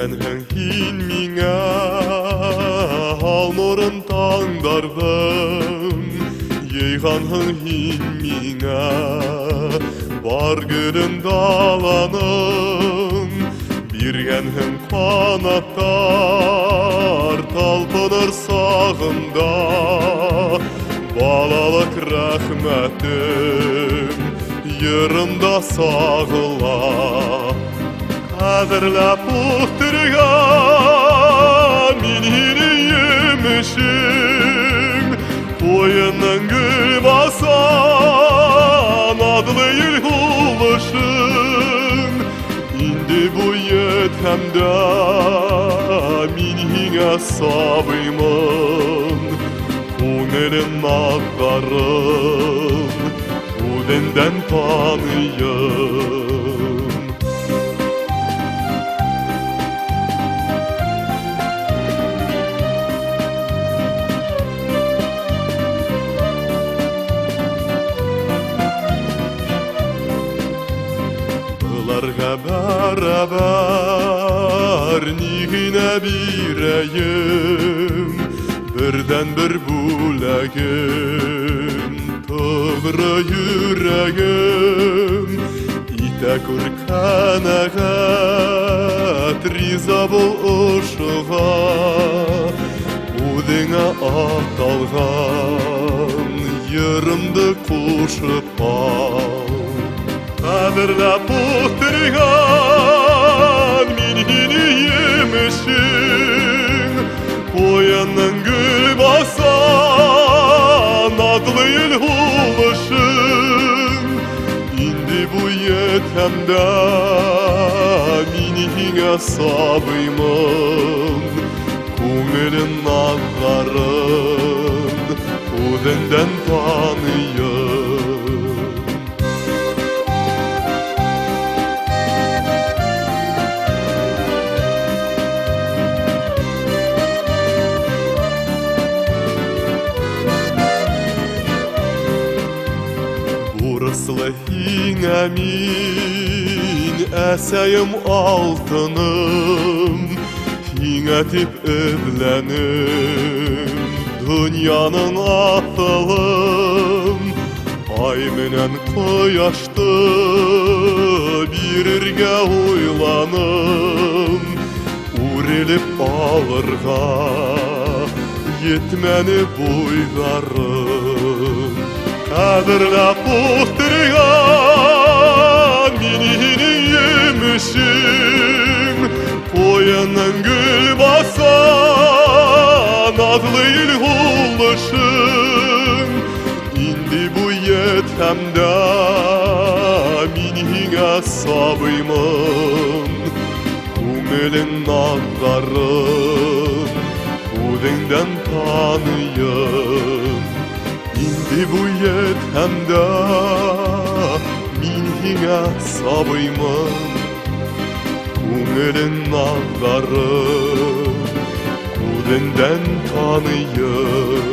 Биргәнһең һин миңә ал нурын таңдарҙың, йыйғанһың һин миңә бар гөлөн даланың, биргәнһең ҡанаттар талпыныр сағында, балалык рәхмәтем йырында сағыла. Ҡәҙерләп ултырған мин һине емешең, ҡуйының гөл басан аҙлы ел һулышың. Инде буйет һәмдә мин һиңә сабыймын, күңелем ағарым, үҙеңдән таныйым. Быларға бәрәбәр ни генә бирәйем, бердән бер бүләгем, тоғры йөрәгем, итә күр ҡәнәғәт, риза бул ошоға, үҙеңә аталған йырымды ҡушып ал. Ҡәҙерләп ултырған мин һине емешең, ҡуйының гөл басан аҙлы ел һулышың. Инде буйет һәмдә мин һиңә сабыймын, күңелем ағарым, үҙеңдән таныйым. Бурыслы һиңә мин әсәйем алтыным, һиңә тип эҙләнем донъяның аҫылын. Ай менән ҡояшты бирергә уйланым, үрелеп алырға етмәне буйҙарым. Ҡәҙерләп ултырған мин һине емешең, ҡуйының гөл басан аҙлы ел һулышың. Инде буйет һәмдә мин һиңә сабыймын, күңелең ағарым, үҙеңдән таныйым. Инде буйет һәмдә мин һиңә сабыймын, күңелең ағарым, үҙеңдән таныйым.